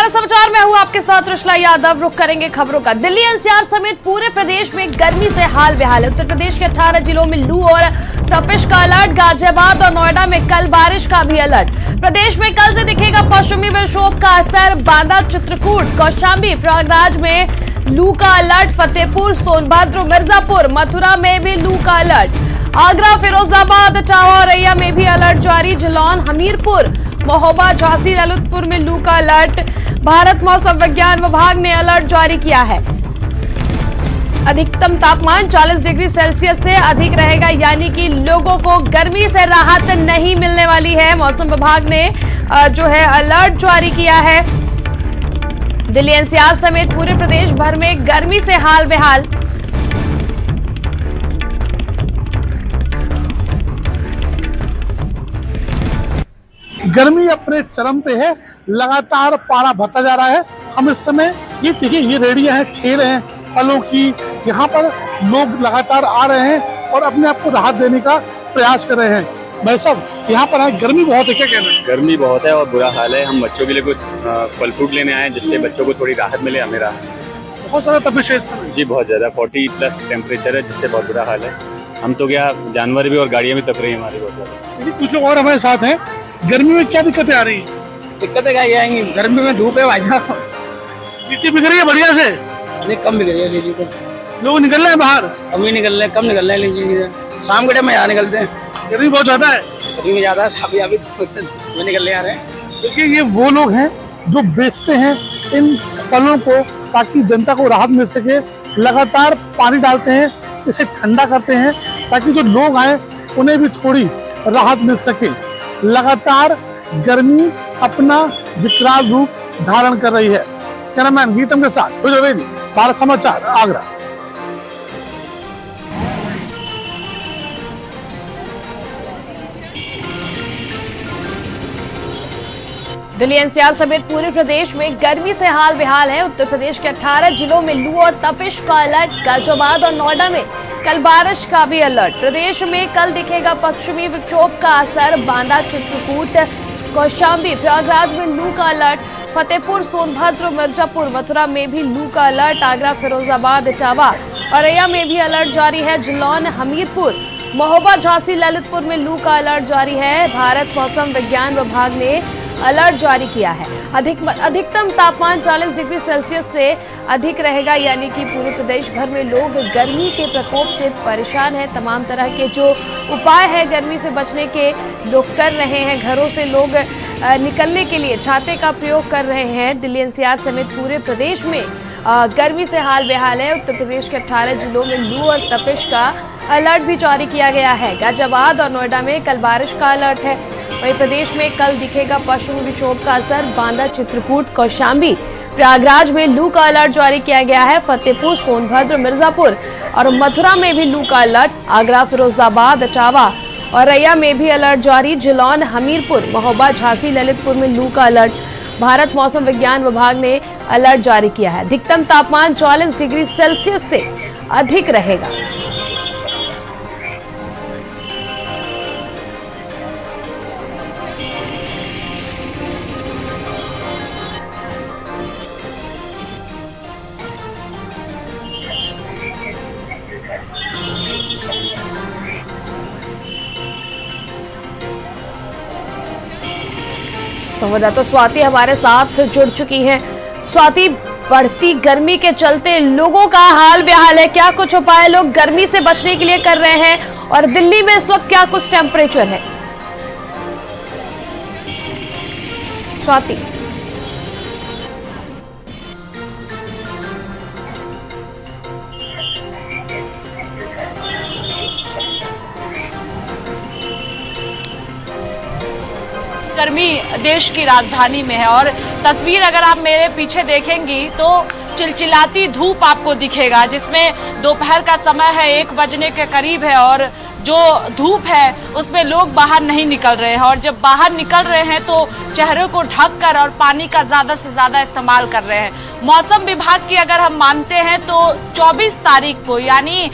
भारत समाचार में हूं आपके साथ रुशला यादव। रुख करेंगे खबरों का। दिल्ली एनसीआर समेत पूरे प्रदेश में गर्मी से हाल बेहाल है। उत्तर प्रदेश के 18 जिलों में लू और तपिश का अलर्ट। गाजियाबाद और नोएडा में कल बारिश का भी अलर्ट। प्रदेश में कल से दिखेगा पश्चिमी विक्षोभ का असर। बांदा, चित्रकूट, कौशांबी, प्रयागराज में लू का अलर्ट। फतेहपुर, सोनभद्र, मिर्जापुर, मथुरा में भी लू का अलर्ट। आगरा, फिरोजाबाद, इटावा और रैया में भी अलर्ट जारी। जालौन, हमीरपुर, महोबा, झांसी, ललितपुर में लू का अलर्ट। भारत मौसम विज्ञान विभाग ने अलर्ट जारी किया है। अधिकतम तापमान 40 डिग्री सेल्सियस से अधिक रहेगा, यानी कि लोगों को गर्मी से राहत नहीं मिलने वाली है। मौसम विभाग ने जो है अलर्ट जारी किया है। दिल्ली एनसीआर समेत पूरे प्रदेश भर में गर्मी से हाल बेहाल। गर्मी अपने चरम पे है, लगातार पारा बढ़ता जा रहा है। हम इस समय ये देखिए, ये रेहड़ियां हैं, ठेले हैं फलों की। यहाँ पर लोग लगातार आ रहे हैं और अपने आप को राहत देने का प्रयास कर रहे हैं। भाई साहब, यहाँ पर गर्मी बहुत है, क्या कहना है? गर्मी बहुत है और बुरा हाल है। हम बच्चों के लिए कुछ फल फ्रूट लेने आए हैं जिससे बच्चों को थोड़ी राहत मिले। हमें राहत बहुत ज्यादा तपिश है इस समय। जी, बहुत ज्यादा 40+ टेम्परेचर है, जिससे बहुत बुरा हाल है। हम तो क्या, जानवर भी और गाड़ियाँ भी तप रही है हमारी बहुत ज्यादा। कुछ लोग और हमारे साथ हैं। गर्मी में क्या दिक्कतें आ रही हैं? दिक्कतें क्या आएंगी? गर्मी में धूप है भाई साहब। लीची बिक रही है बढ़िया से? नहीं, कम बिक रही है लीची तो। लोग निकल रहे हैं बाहर? कम ही निकल रहे हैं, कम निकल रहे हैं लीची। शाम के टाइम में यहाँ निकलते हैं। गर्मी बहुत ज्यादा है। गर्मी में ज्यादा है, अभी तो निकल रहे हैं। देखिए, ये वो लोग हैं जो बेचते हैं इन फलों को ताकि जनता को राहत मिल सके। लगातार पानी डालते हैं, इसे ठंडा करते हैं ताकि जो लोग आए उन्हें भी थोड़ी राहत मिल सके। लगातार गर्मी अपना विकराल रूप धारण कर रही है। कैमरामैन गीतम के साथ भारत समाचार, आगरा। दिल्ली एनसीआर समेत पूरे प्रदेश में गर्मी से हाल बेहाल है। उत्तर प्रदेश के 18 जिलों में लू और तपिश का अलर्ट। गाजियाबाद और नोएडा में कल बारिश का भी अलर्ट। प्रदेश में कल दिखेगा पश्चिमी विक्षोभ का असर। बांदा, चित्रकूट, कौशांबी, प्रयागराज में लू का अलर्ट। फतेहपुर, सोनभद्र, मिर्जापुर, मथुरा में भी लू का अलर्ट। आगरा, फिरोजाबाद, इटावा और रैया में भी अलर्ट जारी है। जालौन, हमीरपुर, महोबा, झांसी, ललितपुर में लू का अलर्ट जारी है। भारत मौसम विज्ञान विभाग ने अलर्ट जारी किया है। अधिकतम तापमान 40 डिग्री सेल्सियस से अधिक रहेगा, यानी कि पूरे प्रदेश भर में लोग गर्मी के प्रकोप से परेशान हैं। तमाम तरह के जो उपाय है गर्मी से बचने के लोग कर रहे हैं। घरों से लोग निकलने के लिए छाते का प्रयोग कर रहे हैं। दिल्ली एनसीआर समेत पूरे प्रदेश में गर्मी से हाल बेहाल है। उत्तर प्रदेश के 18 जिलों में लू और तपिश का अलर्ट भी जारी किया गया है। गाजियाबाद और नोएडा में कल बारिश का अलर्ट है। वहीं प्रदेश में कल दिखेगा पश्चिमी विक्षोभ का असर। बांदा, चित्रकूट, कौशांबी, प्रयागराज में लू का अलर्ट जारी किया गया है। फतेहपुर, सोनभद्र, मिर्जापुर और मथुरा में भी लू का अलर्ट। आगरा, फिरोजाबाद, इटावा और रैया में भी अलर्ट जारी। जालौन, हमीरपुर, महोबा, झांसी, ललितपुर में लू का अलर्ट। भारत मौसम विज्ञान विभाग ने अलर्ट जारी किया है। अधिकतम तापमान 40 डिग्री सेल्सियस से अधिक रहेगा। संवाददाता स्वाति हमारे साथ जुड़ चुकी हैं। स्वाति, बढ़ती गर्मी के चलते लोगों का हाल बेहाल है। क्या कुछ उपाय लोग गर्मी से बचने के लिए कर रहे हैं और दिल्ली में इस वक्त क्या कुछ टेम्परेचर है? स्वाति, गर्मी देश की राजधानी में है और तस्वीर अगर आप मेरे पीछे देखेंगी तो चिलचिलाती धूप आपको दिखेगा, जिसमें दोपहर का समय है, 1 बजने के करीब है और जो धूप है उसमें लोग बाहर नहीं निकल रहे हैं। और जब बाहर निकल रहे हैं तो चेहरे को ढककर और पानी का ज्यादा से ज्यादा इस्तेमाल कर रहे हैं। मौसम विभाग की अगर हम मानते हैं तो 24 तारीख को यानी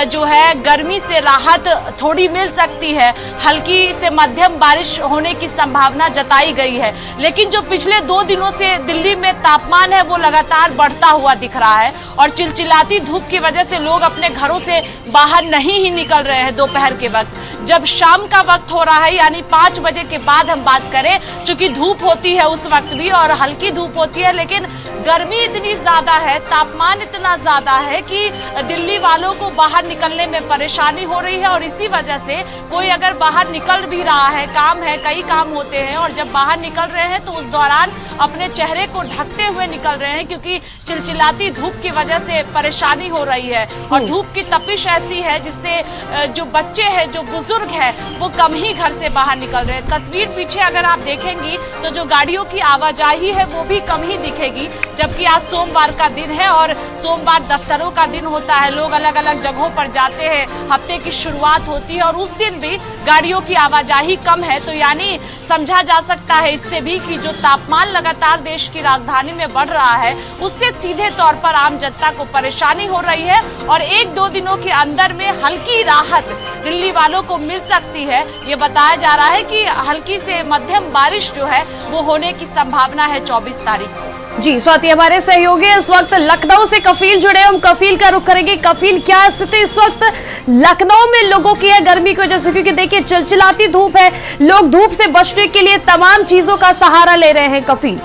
जो है गर्मी से राहत थोड़ी मिल सकती है, हल्की से मध्यम बारिश होने की संभावना जताई गई है। लेकिन जो पिछले 2 दिनों से दिल्ली में तापमान है वो लगातार बढ़ता हुआ दिख रहा है और चिलचिलाती धूप की वजह से लोग अपने घरों से बाहर नहीं ही निकल रहे हैं दोपहर के वक्त। जब शाम का वक्त हो रहा है यानी 5 बजे के बाद हम बात करें, चूंकि धूप होती है उस वक्त भी और हल्की धूप होती है, लेकिन गर्मी इतनी ज्यादा है, तापमान इतना ज्यादा है कि दिल्ली वालों को बाहर निकलने में परेशानी हो रही है। और इसी वजह से कोई अगर बाहर निकल भी रहा है, काम है, कई काम होते हैं और जब बाहर निकल रहे हैं तो उस दौरान अपने चेहरे को ढकते हुए निकल रहे हैं, क्योंकि चिलचिलाती धूप की वजह से परेशानी हो रही है। और धूप की तपिश ऐसी है जिससे जो बच्चे हैं, जो बुजुर्ग हैं, वो कम ही घर से बाहर निकल रहे हैं। तस्वीर पीछे अगर आप देखेंगी तो जो गाड़ियों की आवाजाही है वो भी कम ही दिखेगी, जबकि आज सोमवार का दिन है और सोमवार दफ्तरों का दिन होता है, लोग अलग अलग जगहों पर जाते हैं, हफ्ते की शुरुआत होती है और उस दिन भी गाड़ियों की आवाजाही कम है। तो यानी समझा जा सकता है इससे भी कि जो तापमान लगातार देश की राजधानी में बढ़ रहा है उससे सीधे तौर पर आम जनता को परेशानी हो रही है और 1-2 दिनों के अंदर में हल्की राहत दिल्ली वालों को मिल सकती है। ये बताया जा रहा है कि हल्की से मध्यम बारिश जो है वो होने की संभावना है 24 तारीख को। जी स्वाति, हमारे सहयोगी इस वक्त लखनऊ से कफील जुड़े, हम कफील का रुख करेंगे। कफील, क्या स्थिति इस वक्त लखनऊ में लोगों की है गर्मी की वजह से? क्योंकि देखिए चिलचिलाती धूप है, लोग धूप से बचने के लिए तमाम चीजों का सहारा ले रहे हैं। कफील,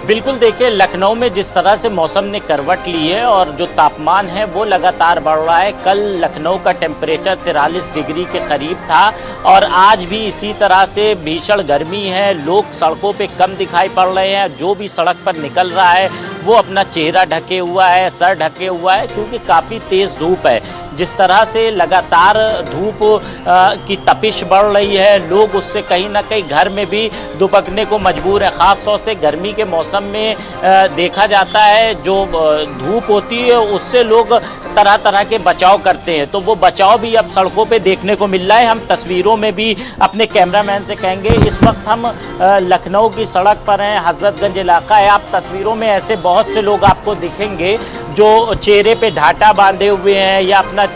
बिल्कुल, देखिए लखनऊ में जिस तरह से मौसम ने करवट ली है और जो तापमान है वो लगातार बढ़ रहा है। कल लखनऊ का टेम्परेचर 43 डिग्री के करीब था और आज भी इसी तरह से भीषण गर्मी है। लोग सड़कों पे कम दिखाई पड़ रहे हैं, जो भी सड़क पर निकल रहा है वो अपना चेहरा ढके हुआ है, सर ढके हुआ है, क्योंकि काफ़ी तेज़ धूप है। जिस तरह से लगातार धूप की तपिश बढ़ रही है, लोग उससे कहीं ना कहीं घर में भी दुबकने को मजबूर है। ख़ास तौर से गर्मी के मौसम में देखा जाता है जो धूप होती है उससे लोग तरह तरह के बचाव करते हैं, तो वो बचाव भी अब सड़कों पे देखने को मिल रहा है। हम तस्वीरों में भी अपने कैमरामैन से कहेंगे, इस वक्त हम लखनऊ की सड़क पर हैं, हजरतगंज इलाका है। आप तस्वीरों में ऐसे बहुत से लोग आपको दिखेंगे जो चेहरे पे ढाटा बांधे हुए हैं या अपना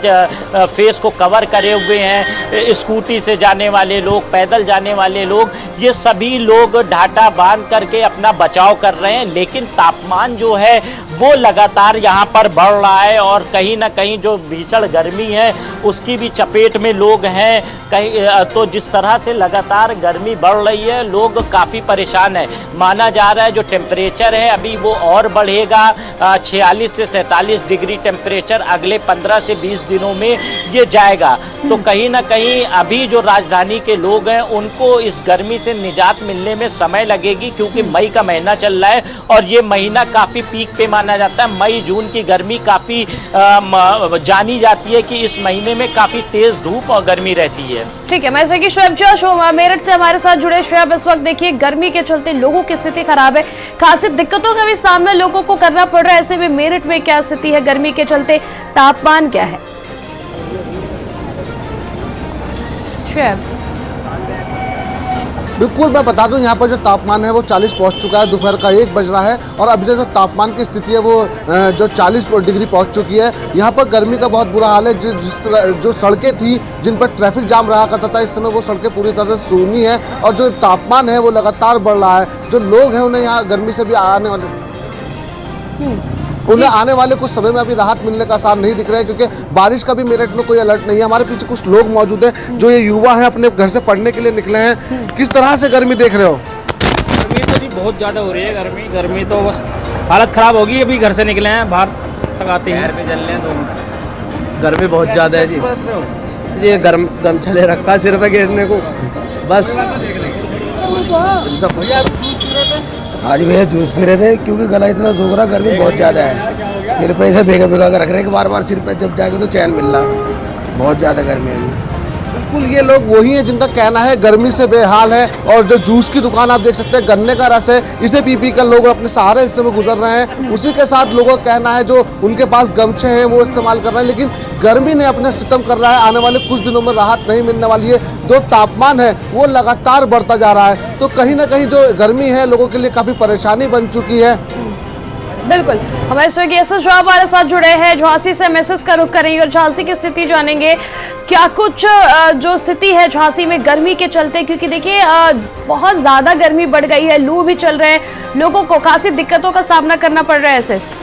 फेस को कवर करे हुए हैं। स्कूटी से जाने वाले लोग, पैदल जाने वाले लोग, ये सभी लोग ढाटा बांध करके अपना बचाव कर रहे हैं। लेकिन तापमान जो है वो लगातार यहाँ पर बढ़ रहा है और कहीं ना कहीं जो भीषण गर्मी है उसकी भी चपेट में लोग हैं। कहीं तो जिस तरह से लगातार गर्मी बढ़ रही है, लोग काफ़ी परेशान हैं। माना जा रहा है जो टेम्परेचर है अभी वो और बढ़ेगा, 46 से 47 डिग्री टेम्परेचर अगले 15 से 20 दिनों में ये जाएगा। तो कहीं ना कहीं अभी जो राजधानी के लोग हैं उनको इस गर्मी से निजात मिलने में समय लगेगी, क्योंकि मई का महीना चल रहा है और ये महीना काफ़ी पीक पे माना जाता है। मई जून की गर्मी काफ़ी जानी जाती है कि इस महीने में काफ़ी तेज़ धूप और गर्मी रहती है। ठीक है, मैं जैसे कि शोएब जोश मेरठ से हमारे साथ जुड़े। शोएब, इस वक्त देखिए गर्मी के चलते लोगों की स्थिति खराब है, खासी दिक्कतों का भी सामना लोगों को करना पड़ रहा है। ऐसे में मेरठ में क्या स्थिति है गर्मी के चलते, तापमान क्या है? शोएब, बिल्कुल, मैं बता दूं यहाँ पर जो तापमान है वो 40 पहुँच चुका है। दोपहर का 1 बज रहा है और अभी तक जो तापमान की स्थिति है वो जो 40 डिग्री पहुँच चुकी है। यहाँ पर गर्मी का बहुत बुरा हाल है। जिस तरह जो सड़कें थी जिन पर ट्रैफिक जाम रहा करता था, इस समय वो सड़कें पूरी तरह से सूनी है और जो तापमान है वो लगातार बढ़ रहा है। जो लोग हैं उन्हें यहाँ गर्मी से भी आने वाले कुछ समय में अभी राहत मिलने का आसार नहीं दिख रहा है, क्योंकि बारिश का भी मेरठ में कोई अलर्ट नहीं है। हमारे पीछे कुछ लोग मौजूद हैं जो ये युवा हैं, अपने घर से पढ़ने के लिए निकले हैं। किस तरह से गर्मी देख रहे हो? गर्मी तो जी बहुत ज़्यादा हो रही है। गर्मी तो बस हालत ख़राब होगी। अभी घर से निकले हैं, बाहर तक आते हैं, पे चल रहे हैं तो गर्मी बहुत ज़्यादा है जी। ये गमछा ले रखा सिर पे घेरने को बस। आज भैया जूस पी रहे थे क्योंकि गला इतना सूख रहा, गर्मी बहुत ज़्यादा है। सिर पे ऐसे भिगा भिगा कर रख रहे हैं, बार बार सिर पे जब जाके तो चैन मिल रहा। बहुत ज़्यादा गर्मी है। बिल्कुल, ये लोग वही हैं जिनका कहना है गर्मी से बेहाल है। और जो जूस की दुकान आप देख सकते हैं, गन्ने का रस है, इसे पी पी कर लोग अपने सहारे इस समय गुजर रहे हैं। उसी के साथ लोगों का कहना है जो उनके पास गमछे हैं वो इस्तेमाल कर रहे हैं। लेकिन गर्मी ने अपने सितम कर रहा है। आने वाले कुछ दिनों में राहत नहीं मिलने वाली है। जो तापमान है वो लगातार बढ़ता जा रहा है, तो कहीं ना कहीं जो गर्मी है लोगों के लिए काफ़ी परेशानी बन चुकी है। बिल्कुल, हमारे सहयोगी एसएस जो हमारे साथ जुड़े हैं, झांसी से मैसेज का रुख करेंगे और झांसी की स्थिति जानेंगे। क्या कुछ जो स्थिति है झांसी में गर्मी के चलते, क्योंकि देखिए बहुत ज्यादा गर्मी बढ़ गई है, लू भी चल रहे हैं, लोगों को खासी दिक्कतों का सामना करना पड़ रहा है। एसएस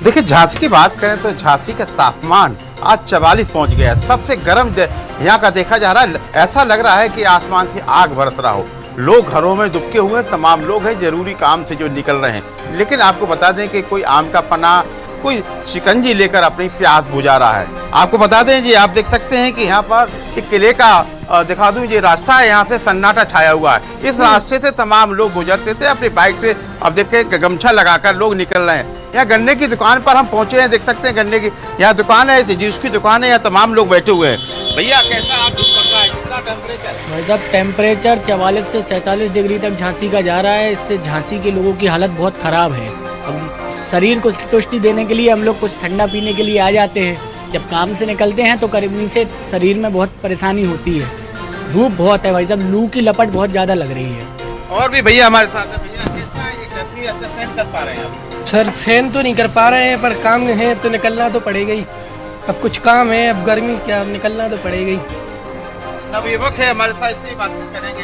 देखिए, झांसी की बात करें तो झांसी का तापमान आज 44 पहुंच गया है। सबसे गर्म यहाँ का देखा जा रहा है। ऐसा लग रहा है कि आसमान से आग बरस रहा हो। लोग घरों में दुबके हुए तमाम लोग हैं, जरूरी काम से जो निकल रहे हैं। लेकिन आपको बता दें कि कोई आम का पन्ना, कोई शिकंजी लेकर अपनी प्यास बुझा रहा है। आपको बता दें जी, आप देख सकते हैं कि यहाँ पर एक किले का दिखा दूं, ये रास्ता है, यहाँ से सन्नाटा छाया हुआ है। इस रास्ते से तमाम लोग गुजरते थे अपनी बाइक से। अब देखें, गमछा लगाकर लोग निकल रहे हैं। यहाँ गन्ने की दुकान पर हम पहुंचे हैं, देख सकते हैं गन्ने की यहाँ दुकान है, जूस की दुकान है, यहाँ तमाम लोग बैठे हुए हैं। भैया कैसा आप धूप पड़ रहा है, कितना टेम्परेचर? भाई साहब, टेम्परेचर 44 से 47 डिग्री तक झांसी का जा रहा है। इससे झांसी के लोगों की हालत बहुत ख़राब है। अब शरीर को संतुष्टि देने के लिए हम लोग कुछ ठंडा पीने के लिए आ जाते हैं। जब काम से निकलते हैं तो गर्मी से शरीर में बहुत परेशानी होती है। धूप बहुत है भाई साहब, लू की लपट बहुत ज़्यादा लग रही है। और भी भैया हमारे साथ है। भैया कैसा है, ये गर्मी अच्छा सहन कर पा रहे हैं आप? सर, सहन तो नहीं कर पा रहे हैं, पर काम है तो निकलना तो पड़ेगा ही। अब कुछ काम है, अब गर्मी क्या, अब निकलना तो पड़ेगा ही। अब युवक है हमारे साथ, इससे ही बात करेंगे।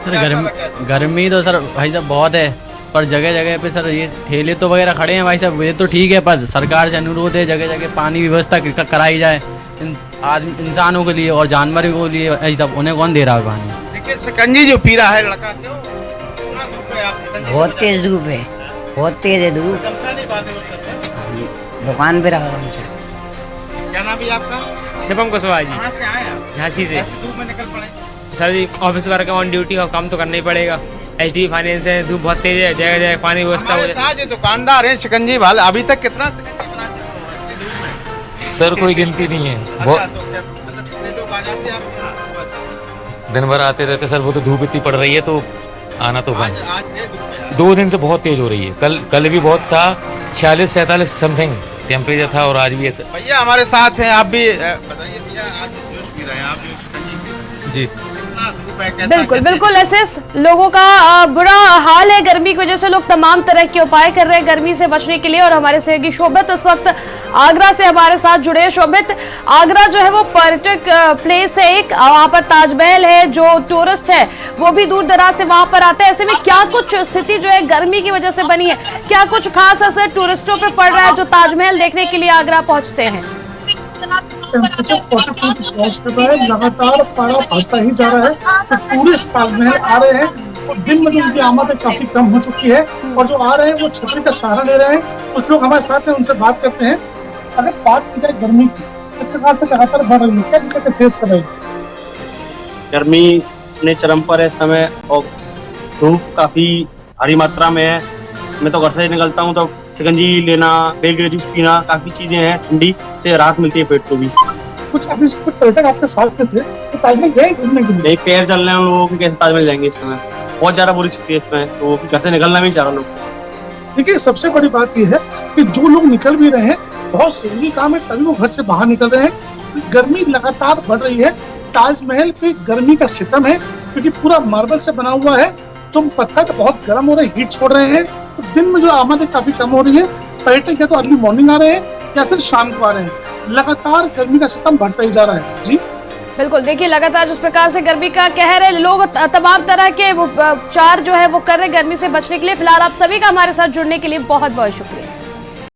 सर गर्मी तो सर भाई साहब बहुत है, पर जगह जगह पे सर ये ठेले तो वगैरह खड़े हैं भाई साहब, ये तो ठीक है, पर सरकार से अनुरोध है जगह जगह पानी की व्यवस्था कराई जाए इंसानों के लिए और जानवरों के लिए। ऐसा सब उन्हें कौन दे रहा है पानी? देखिए, शिकंजी जो पी रहा है लड़का, क्यों? कितना धूप है, आप शिकंजी बहुत तेज धूप है, बहुत तेज है धूप। गमछा नहीं बांधे हो सर? दुकान पे रखा गमछा। क्या नाम है आपका? शिवम कुशवाहा जी, कहाँ से आए आप? झांसी से। धूप में निकल पड़े? Sir ji, office work on duty का काम तो करना ही पड़ेगा। HD फाइनेंस है, धूप बहुत तेज है, जगह जगह पानी की व्यवस्था हो हमारे साथ जो दुकानदार हैं शिकंजी वाले, अभी तक कितना सर कोई गिनती नहीं है। बहुत लोग आ जाते हैं आपके यहाँ? दिन भर आते रहते सर, वो तो धूप इतनी पड़ रही है तो आना तो बंद। आज 2 दिन से बहुत तेज हो रही है। कल भी बहुत था, 46-47 समथिंग टेम्परेचर था, और आज भी ऐसा। भैया हमारे साथ हैं, आप भी बताइए भैया, आज जूस पी रहे हैं आप? जी बिल्कुल बिल्कुल एसएस, लोगों का बुरा हाल है गर्मी की वजह से। लोग तमाम तरह के उपाय कर रहे हैं गर्मी से बचने के लिए। और हमारे सहयोगी शोभित इस वक्त आगरा से हमारे साथ जुड़े हैं। शोभित, आगरा जो है वो पर्यटक प्लेस है एक, वहाँ पर ताजमहल है, जो टूरिस्ट है वो भी दूर दराज से वहाँ पर आते हैं। ऐसे में क्या कुछ स्थिति जो है गर्मी की वजह से बनी है, क्या कुछ खास असर टूरिस्टों पे पड़ रहा है जो ताजमहल देखने के लिए आगरा पहुँचते हैं? टेम्परेचर 42 क्रॉस कर रहा है, लगातार पारा बढ़ता ही जा रहा है। तो टूरिस्ट ताजमहल आ रहे हैं, तो दिन में जो उनकी आमद काफी कम हो चुकी है, और जो आ रहे हैं वो छतरी का सहारा ले रहे हैं। कुछ लोग हमारे साथ हैं, उनसे बात करते हैं। अगर बात की जाए गर्मी की, किस प्रकार से लगातार बढ़ रही है, क्या दिक्कतें फेस कर रही है? गर्मी अपने चरम पर है इस समय, और धूप काफी भारी मात्रा में है। मैं तो घर से निकलता हूँ तो शिकंजी लेना, बेल का जूस पीना, काफी चीजें हैं, ठंडी से राहत मिलती है पेट को भी। कुछ अभी कुछ पर्यटक आपके साथ में थे, तो ताजमहल गए घूमने के लिए? नहीं, पैर चल रहे हैं लोगों के, कैसे ताजमहल जाएंगे इस समय? बहुत ज्यादा बुरी स्थिति है इसमें, तो घर से निकलना भी चाह रहा लोग। देखिए, सबसे बड़ी बात यह है कि जो लोग निकल भी रहे हैं, बहुत जरूरी काम है तभी वो घर से बाहर निकल रहे हैं। गर्मी लगातार बढ़ रही है। ताजमहल पे गर्मी का सितम है, क्योंकि पूरा मार्बल से बना हुआ है। जो पत्थर बहुत गर्म हो रहे हैं, हीट छोड़ रहे हैं, तो दिन में जो आमद काफी कम हो रही है। पर्यटक या तो अर्ली मॉर्निंग आ रहे हैं या फिर शाम को आ रहे हैं। लगातार गर्मी का सितम बढ़ता ही जा रहा है। जी बिल्कुल, देखिए लगातार जिस प्रकार से गर्मी का कहर है, लोग तमाम तरह के उपचार जो है वो कर रहे हैं गर्मी से बचने के लिए। फिलहाल आप सभी का हमारे साथ जुड़ने के लिए बहुत बहुत शुक्रिया।